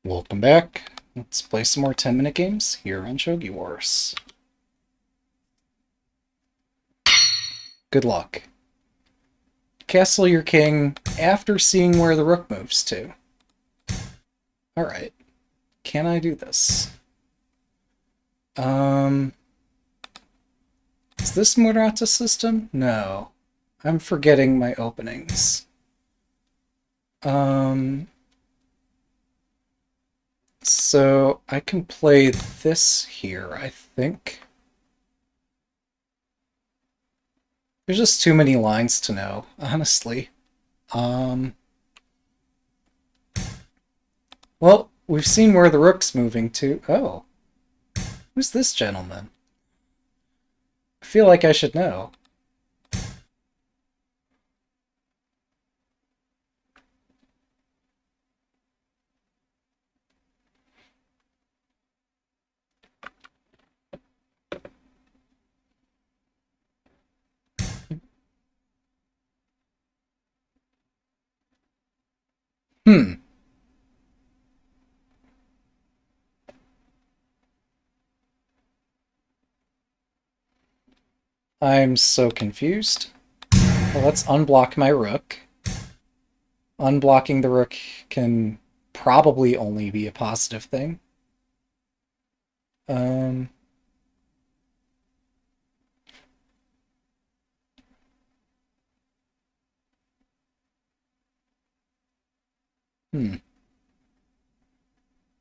Welcome back. Let's play some more 10-minute games here on Shogi Wars. Good luck. Castle your king after seeing where the rook moves to. Alright. Can I do this? Is this Murata system? No. I'm forgetting my openings. So I can play this here, I think. There's just too many lines to know, honestly. Well, we've seen where the rook's moving to. Oh. Who's this gentleman? I feel like I should know. Hmm. I'm so confused. Well, let's unblock my rook. Unblocking the rook can probably only be a positive thing. Hmm.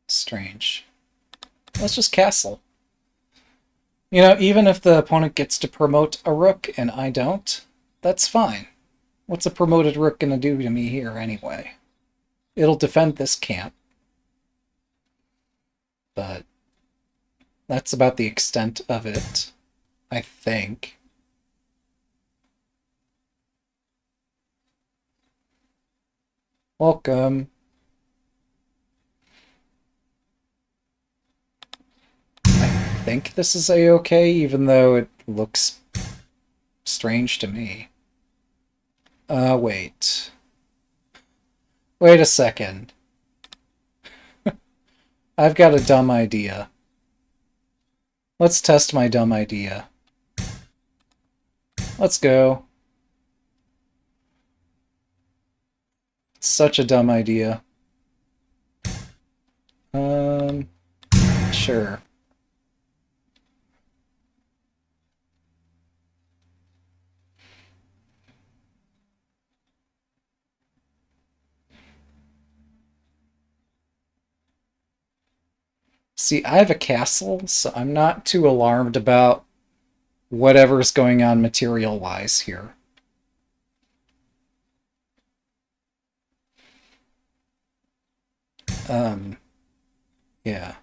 Strange. Let's just castle. You know, even if the opponent gets to promote a rook and I don't, that's fine. What's a promoted rook gonna do to me here anyway? It'll defend this camp. But that's about the extent of it, I think. Welcome. I think this is a-okay, even though it looks strange to me. Wait. Wait a second. I've got a dumb idea. Let's test my dumb idea. Let's go. Such a dumb idea. Sure. See, I have a castle, so I'm not too alarmed about whatever's going on material-wise here. Yeah.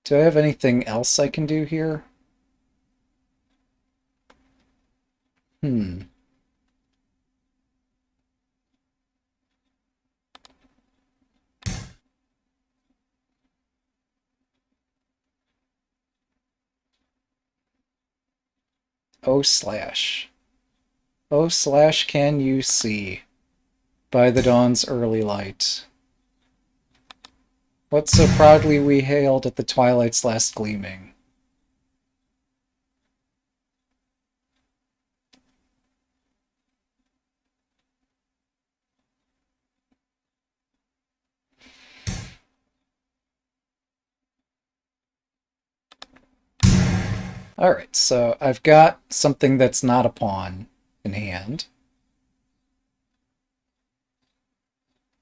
Do I have anything else I can do here? Hmm. O slash. O slash can you see by the dawn's early light what so proudly we hailed at the twilight's last gleaming? Alright, so I've got something that's not a pawn in hand.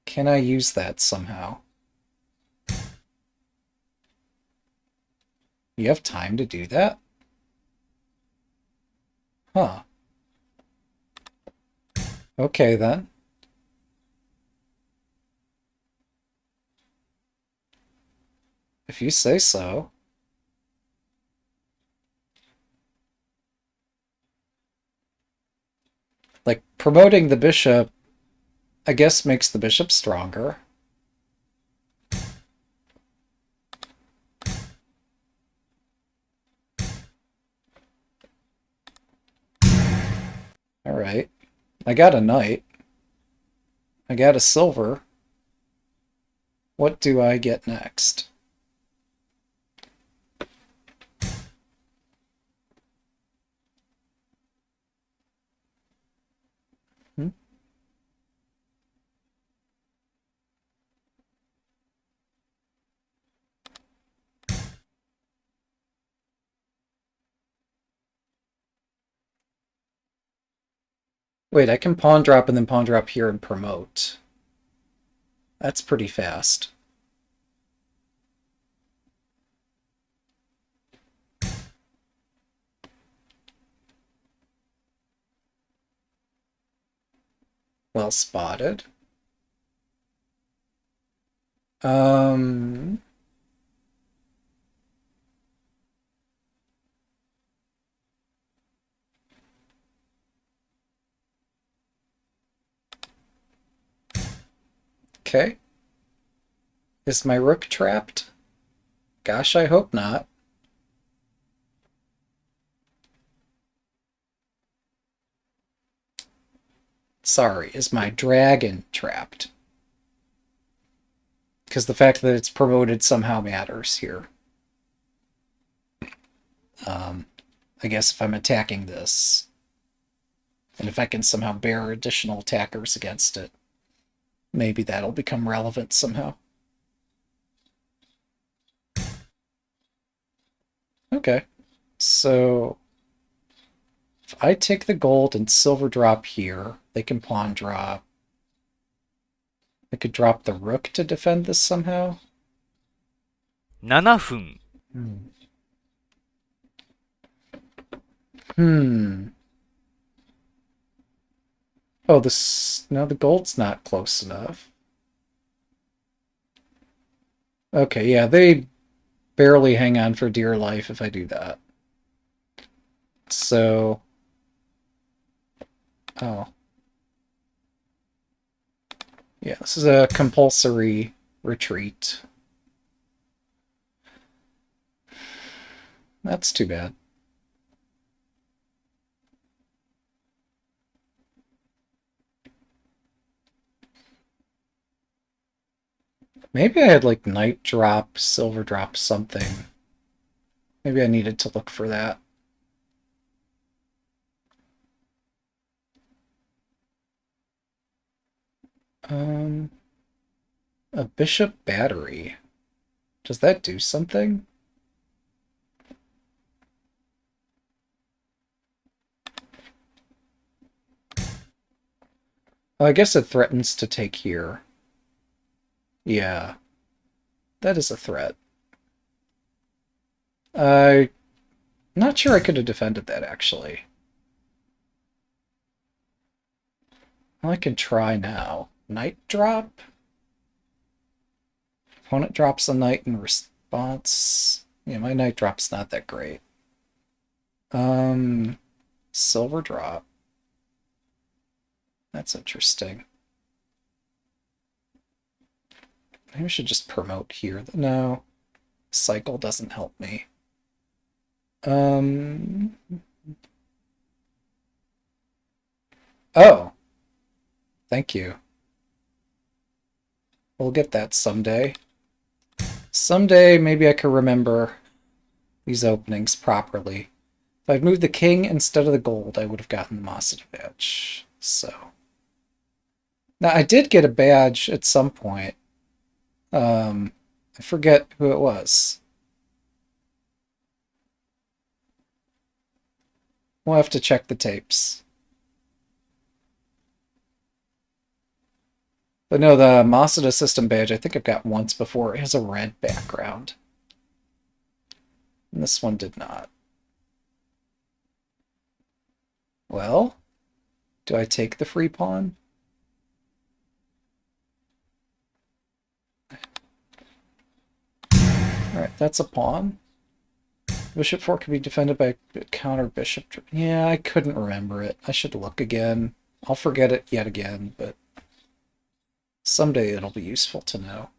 Can I use that somehow? You have time to do that? Huh. Okay, then. If you say so. Like, promoting the bishop, I guess, makes the bishop stronger. Alright. I got a knight. I got a silver. What do I get next? Hmm? Wait, I can pawn drop and then pawn drop here and promote. That's pretty fast. Well spotted. Um... Okay. Is my rook trapped? Gosh, I hope not. Sorry, is my dragon trapped? Because the fact that it's promoted somehow matters here. I guess if I'm attacking this, and if I can somehow bear additional attackers against it, maybe that'll become relevant somehow. Okay, so if I take the gold and silver drop here, they can pawn drop. I could drop the rook to defend this somehow. 7分。Hmm. Hmm. Oh, this... No, the gold's not close enough. Okay, yeah, they barely hang on for dear life if I do that. So... Oh. Yeah, this is a compulsory retreat. That's too bad. Maybe I had like knight drop, silver drop, something. Maybe I needed to look for that. Um, a bishop battery. Does that do something? Oh, I guess it threatens to take here. Yeah, that is a threat. I'm not sure I could have defended that, actually. Well, I can try now. Knight drop? Opponent drops a knight in response. Yeah, my knight drop's not that great. Silver drop. That's interesting. Maybe I should just promote here. No, cycle doesn't help me. Oh, thank you. We'll get that someday. Someday, maybe I can remember these openings properly. If I'd moved the king instead of the gold, I would have gotten the Masahiko badge. So. Now, I did get a badge at some point. I forget who it was. We'll have to check the tapes. But no, the Masada system badge I think I've got once before. It has a red background. And this one did not. Well, do I take the free pawn? Alright, that's a pawn. Bishop 4 can be defended by counter bishop. Yeah, I couldn't remember it. I should look again. I'll forget it yet again, but someday it'll be useful to know.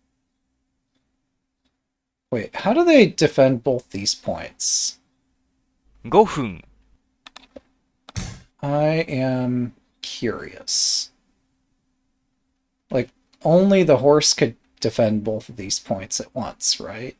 Wait, how do they defend both these points? 5分。I am curious. Like, only the horse could defend both of these points at once, right?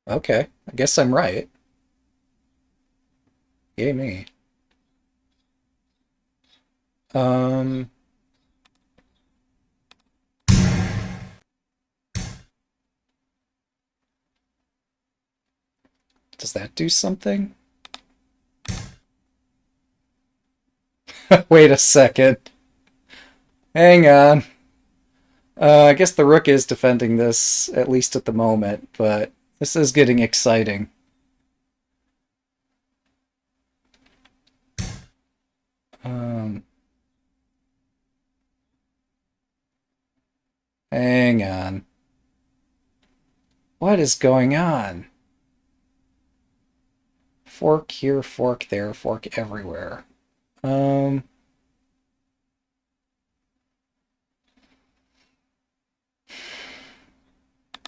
Okay, I guess I'm right. Yay me. Um, does that do something? Wait a second. Hang on. I guess the rook is defending this, at least at the moment, but this is getting exciting. Um, hang on. What is going on? Fork here, fork there, fork everywhere. Um,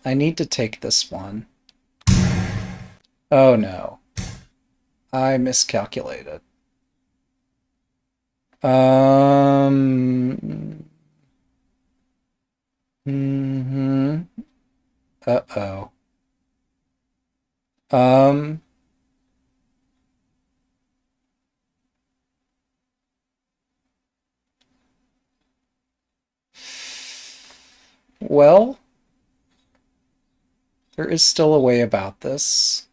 I need to take this one. Oh no. I miscalculated. Um. Hmm. Uh-oh. Um. Well, there is still a way about this.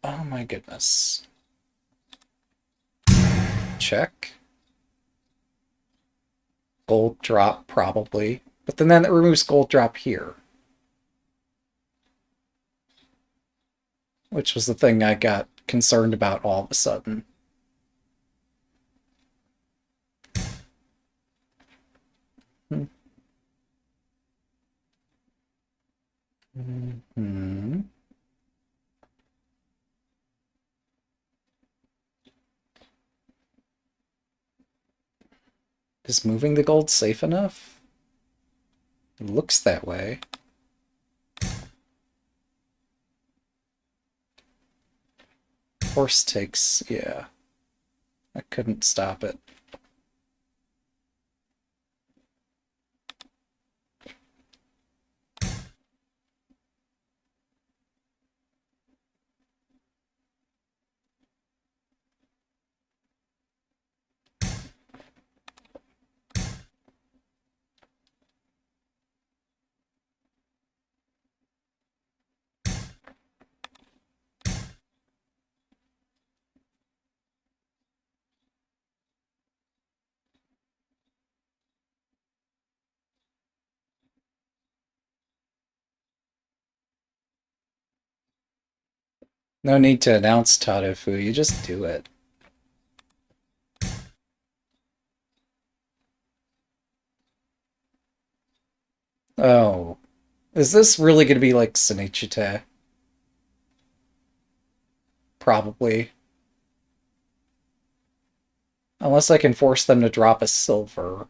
Oh my goodness. Check. Gold drop, probably. But then that removes gold drop here. Which was the thing I got concerned about all of a sudden. Hmm. Is moving the gold safe enough? It looks that way. Horse takes, yeah. I couldn't stop it. No need to announce Tadefu, you just do it. Oh. Is this really going to be like Senichite? Probably. Unless I can force them to drop a silver.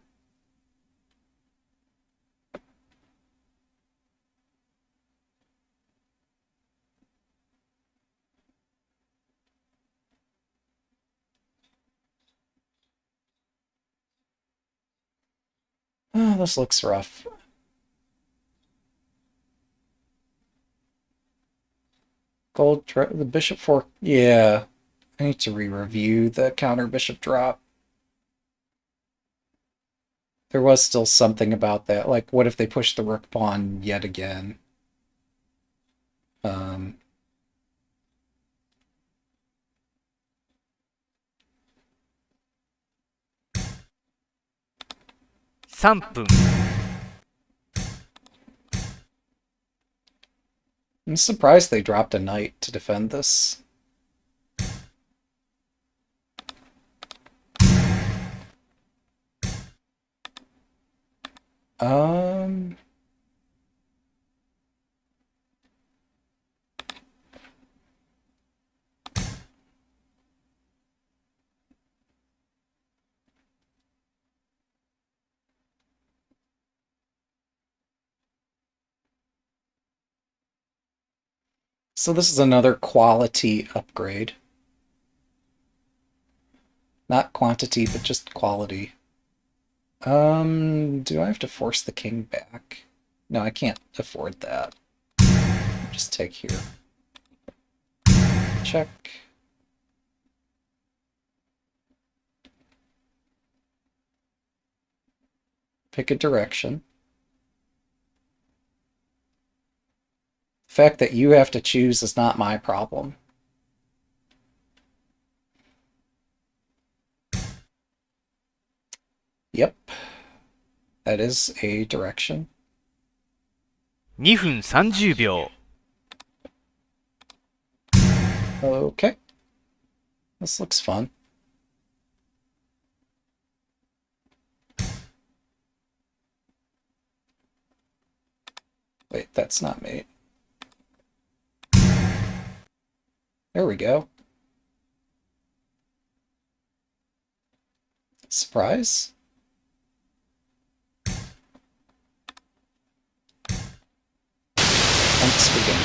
Oh, this looks rough. The bishop fork. Yeah. I need to re-review the counter bishop drop. There was still something about that. Like, what if they push the rook pawn yet again? Um, 3分。I'm surprised they dropped a knight to defend this. Um, So this is another quality upgrade. Not quantity, but just quality. Do I have to force the king back? No, I can't afford that. Just take here. Check. Pick a direction. The fact that you have to choose is not my problem. Yep. That is a direction. 2分30秒。Okay. This looks fun. Wait, that's not me. There we go. Surprise? Thanks begin.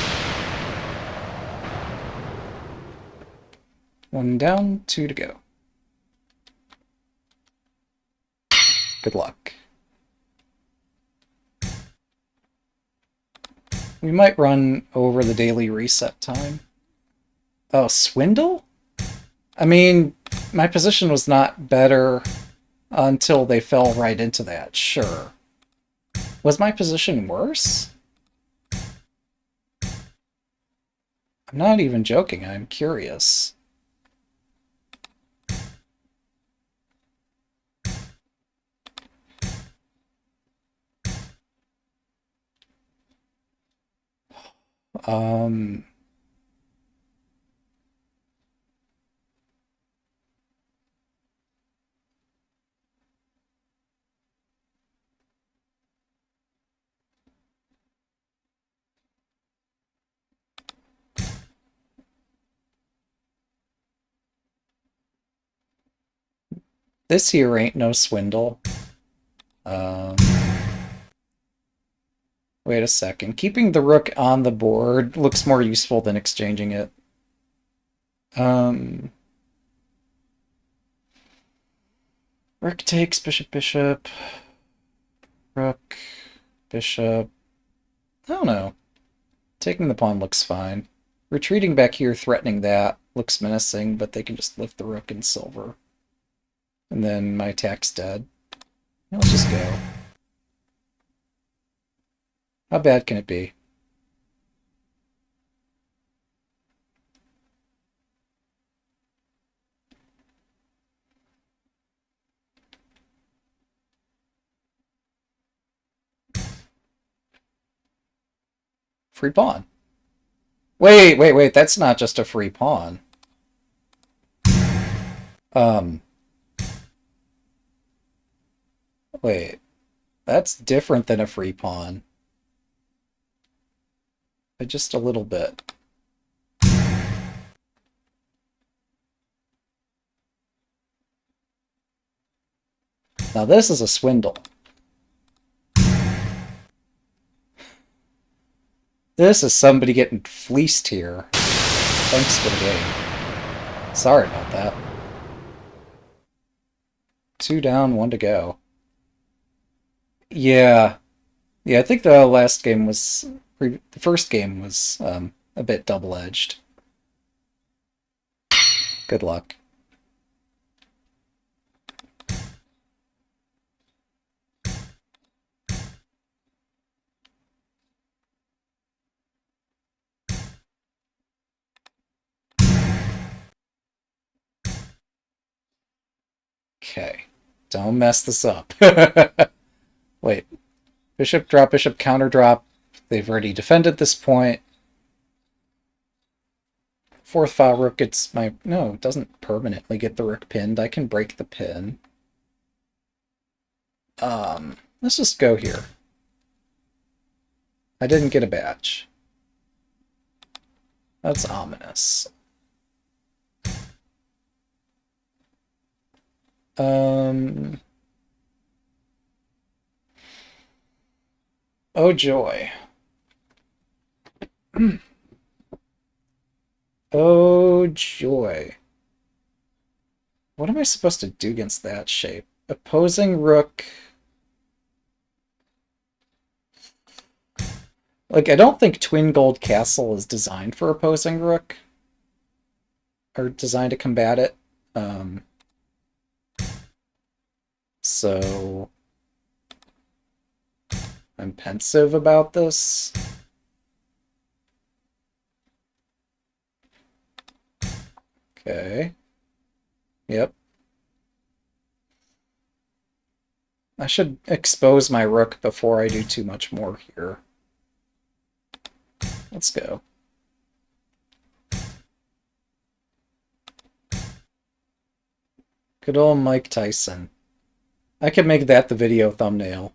One down, two to go. Good luck. We might run over the daily reset time. Oh, swindle? I mean, my position was not better until they fell right into that, sure. Was my position worse? I'm not even joking, I'm curious. Um... This here ain't no swindle. Wait a second. Keeping the rook on the board looks more useful than exchanging it. Rook takes, bishop, bishop. Rook, bishop. I don't know. Taking the pawn looks fine. Retreating back here, threatening that, looks menacing, but they can just lift the rook in silver. And then my attack's dead. Let's just go. How bad can it be? Free pawn. Wait, that's not just a free pawn. Wait. That's different than a free pawn. Just a little bit. Now this is a swindle. This is somebody getting fleeced here. Thanks for the game. Sorry about that. 2 down, 1 to go. Yeah. Yeah, I think the last game was... The first game was a bit double-edged. Good luck. Okay. Don't mess this up. Wait. Bishop counter drop. They've already defended this point. Fourth file rook gets my... No, it doesn't permanently get the rook pinned. I can break the pin. Let's just go here. I didn't get a badge. That's ominous. Oh joy. Oh, joy. What am I supposed to do against that shape? Opposing rook. Like, I don't think Twin Gold Castle is designed for opposing rook. Or designed to combat it. So I'm pensive about this. Okay. Yep. I should expose my rook before I do too much more here. Let's go. Good old Mike Tyson. I could make that the video thumbnail.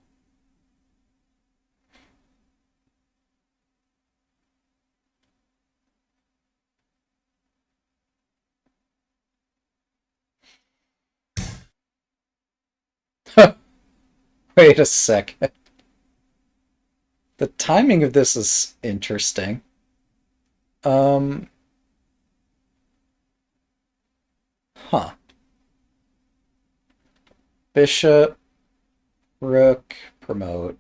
Wait a second. The timing of this is interesting. Huh. Bishop, rook, promote.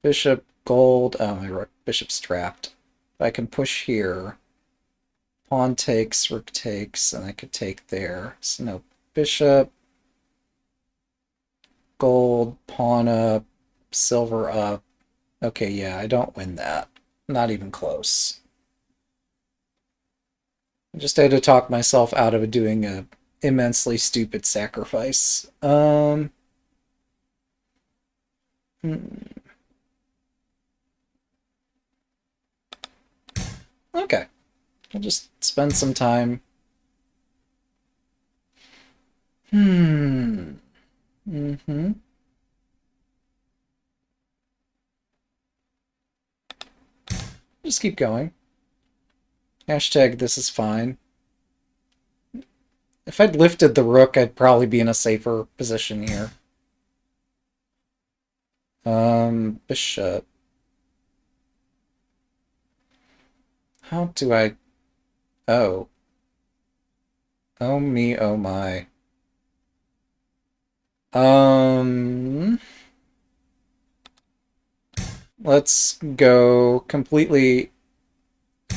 Bishop, gold. Oh, my rook. Bishop's trapped. I can push here. Pawn takes, rook takes, and I could take there. So no, bishop, gold, pawn up, silver up. Okay, yeah, I don't win that. Not even close. I just had to talk myself out of doing a immensely stupid sacrifice. Okay. I'll just spend some time. Hmm. Mm-hmm. Just keep going. Hashtag this is fine. If I'd lifted the rook, I'd probably be in a safer position here. Bishop. How do I... Oh. Oh me, oh my. Let's go completely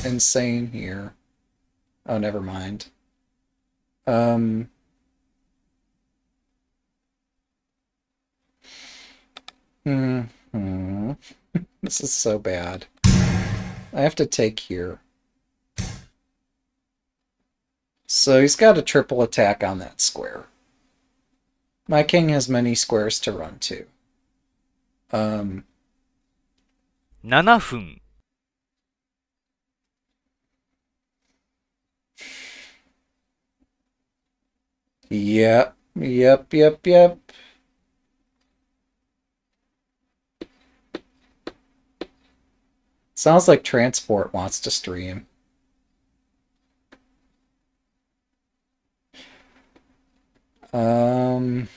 insane here. Oh, never mind. Um... Hmm. This is so bad. I have to take here. So he's got a triple attack on that square. My king has many squares to run to. 7分。Yep. Sounds like Transport wants to stream. Um...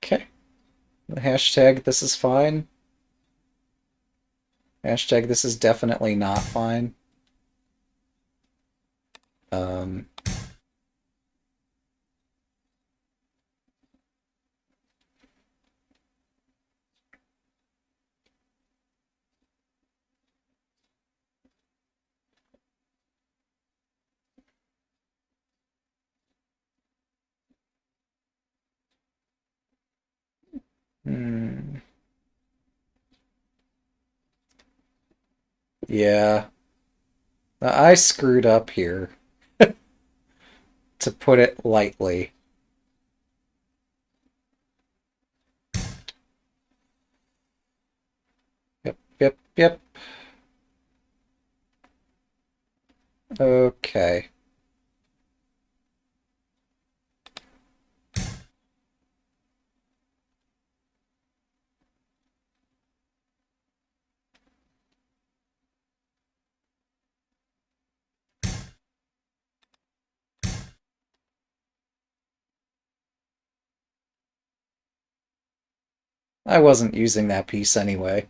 Okay. Hashtag this is fine. Hashtag this is definitely not fine. Um... Hmm. Yeah. I screwed up here, to put it lightly. Yep. Okay. I wasn't using that piece anyway.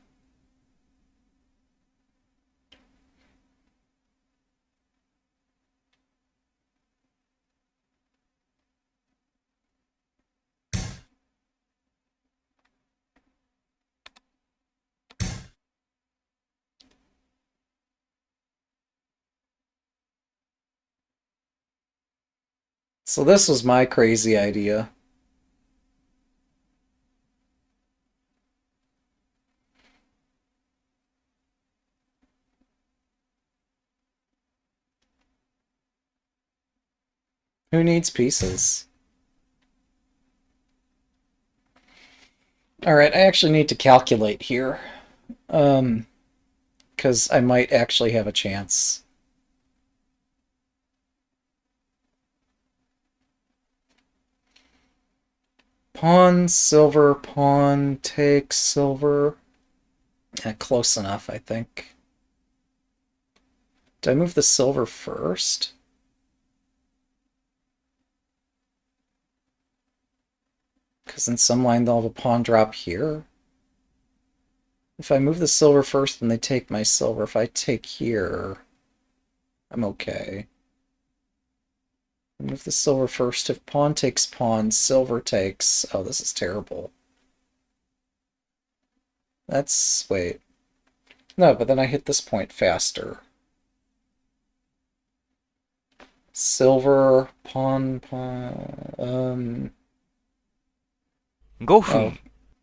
So this was my crazy idea. Who needs pieces? Alright, I actually need to calculate here. Because I might actually have a chance. Pawn, silver, pawn, take, silver. Close enough, I think. Did I move the silver first? Because in some line they'll have a pawn drop here. If I move the silver first, then they take my silver. If I take here, I'm okay. Move the silver first. If pawn takes pawn, silver takes... Oh, this is terrible. That's... Wait. No, but then I hit this point faster. Silver, pawn, pawn... 5分、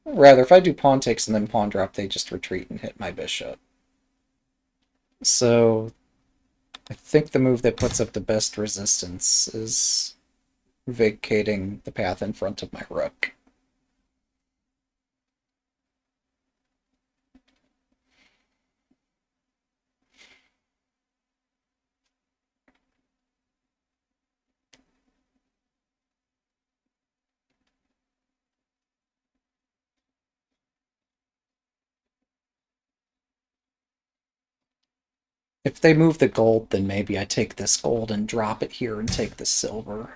Rather, if I do pawn takes and then pawn drop, they just retreat and hit my bishop. So, I think the move that puts up the best resistance is vacating the path in front of my rook. If they move the gold, then maybe I take this gold and drop it here and take the silver.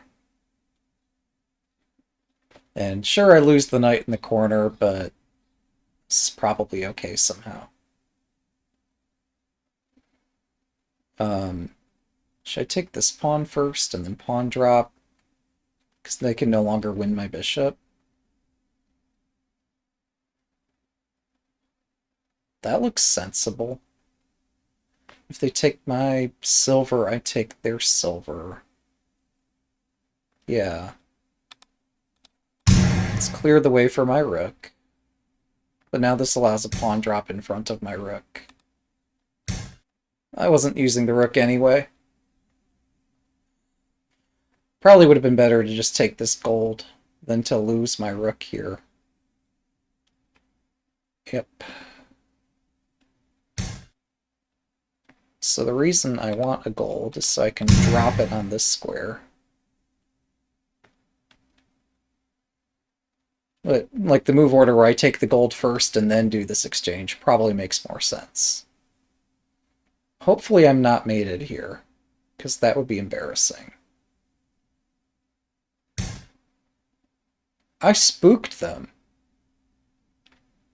And sure, I lose the knight in the corner, but it's probably okay somehow. Should I take this pawn first and then pawn drop? Because they can no longer win my bishop. That looks sensible. If they take my silver, I take their silver. Yeah. Let's clear the way for my rook. But now this allows a pawn drop in front of my rook. I wasn't using the rook anyway. Probably would have been better to just take this gold than to lose my rook here. Yep. So the reason I want a gold is so I can drop it on this square. But, like, the move order where I take the gold first and then do this exchange probably makes more sense. Hopefully I'm not mated here, because that would be embarrassing. I spooked them.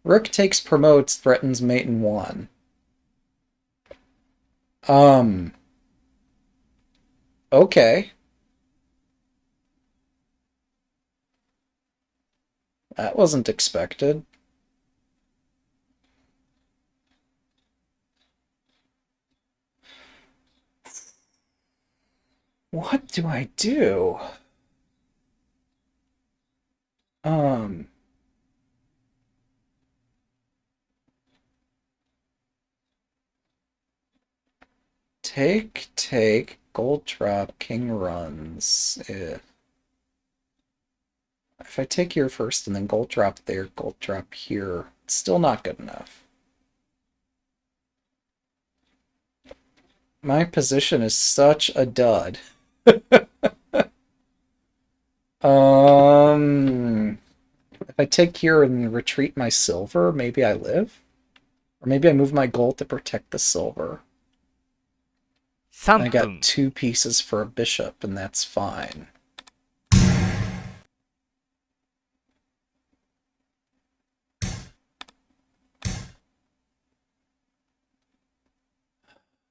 Rook takes promotes, threatens mate in 1. Okay. That wasn't expected. What do I do? Take, gold drop, king runs. If I take here first and then gold drop there, gold drop here, it's still not good enough. My position is such a dud. If I take here and retreat my silver, maybe I live? Or maybe I move my gold to protect the silver. I 3 got 分、 2 pieces for a bishop, and that's fine.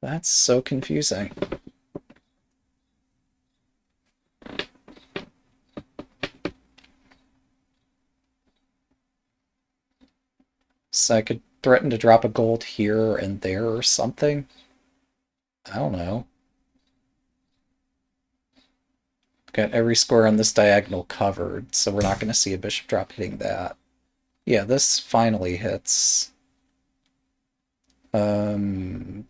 That's so confusing. So I could threaten to drop a gold here and there or something? I don't know. Got every square on this diagonal covered, so we're not going to see a bishop drop hitting that. Yeah, this finally hits. Um,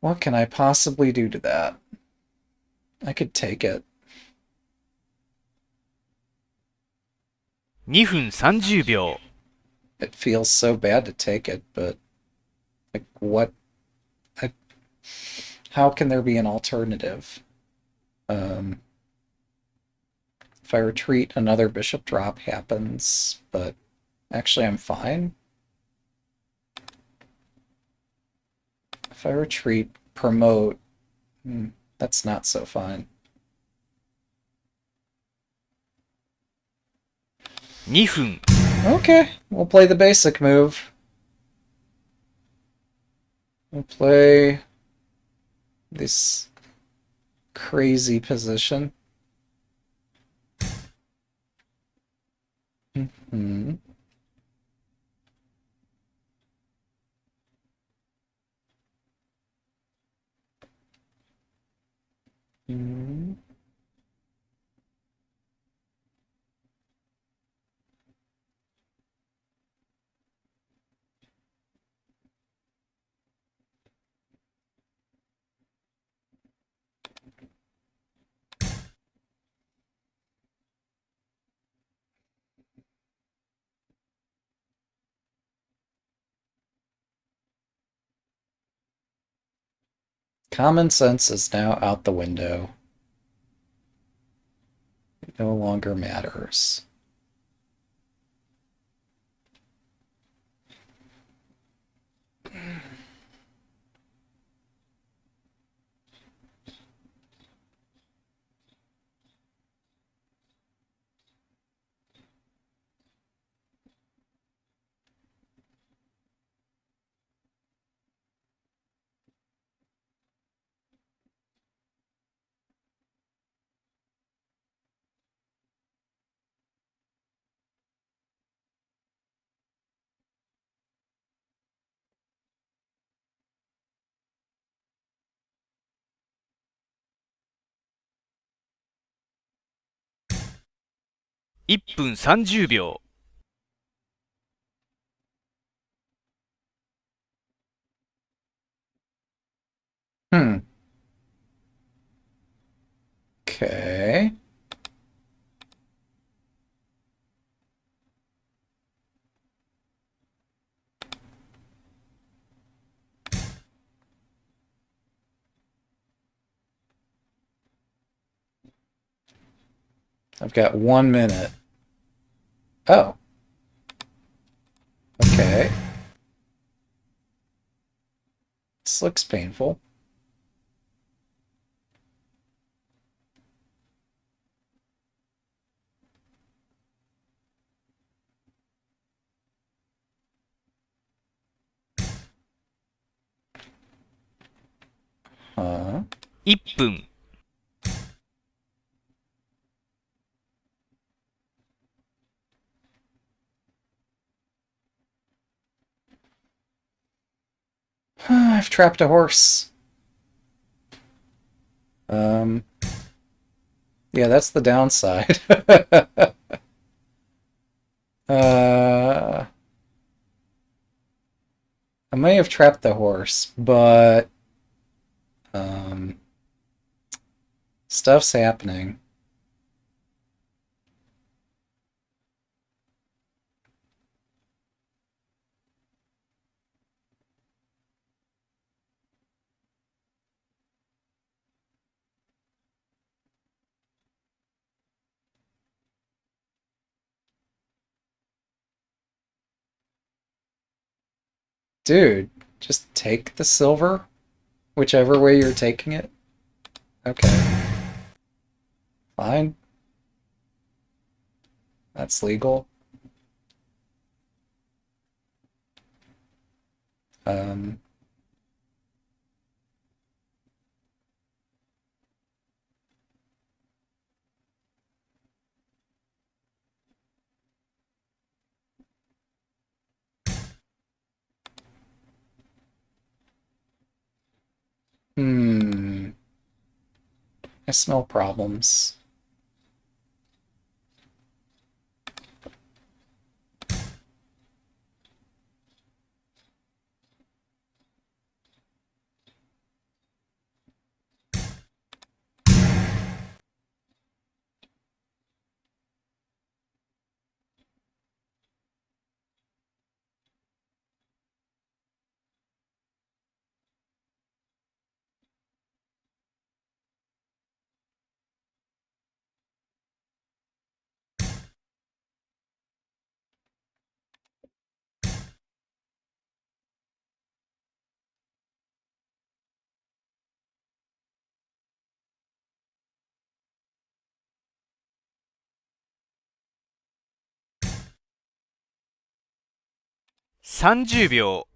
what can I possibly do to that? I could take it. 2分30秒。It feels so bad to take it, but like what? I, how can there be an alternative? Um, if I retreat, another bishop drop happens, but actually I'm fine. If I retreat, promote, that's not so fine. 2分。Okay, we'll play the basic move. We'll play this crazy position. Hmm. Hmm. Common sense is now out the window. It no longer matters.1分30秒。Hmm. Okay. I've got 1 minute. Oh. Okay. This looks painful. Huh. 1分。I've trapped a horse. Um, yeah, that's the downside. uh, I may have trapped the horse, but um, stuff's happening. Dude, just take the silver, whichever way you're taking it. Okay. Fine. That's legal. Um, hmm. I smell problems.30秒。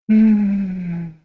Hmm.20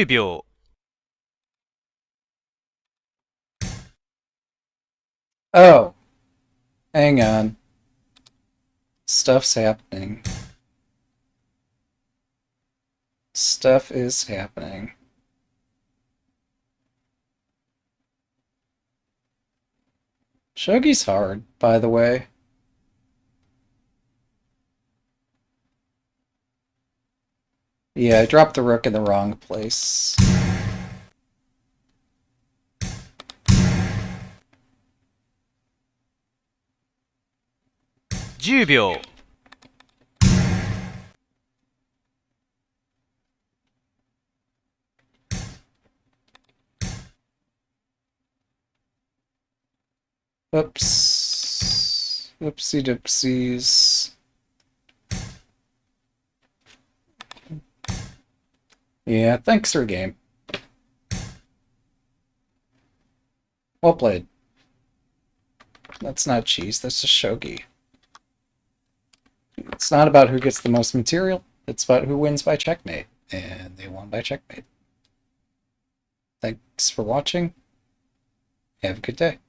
秒。Oh, hang on. Stuff's happening. Stuff is happening. Shogi's hard, by the way. Yeah, I dropped the rook in the wrong place. 10秒。Oops. Oopsie doopsies. Yeah, thanks for game. Well played. That's not cheese, that's just shogi. It's not about who gets the most material, it's about who wins by checkmate. And they won by checkmate. Thanks for watching. Have a good day.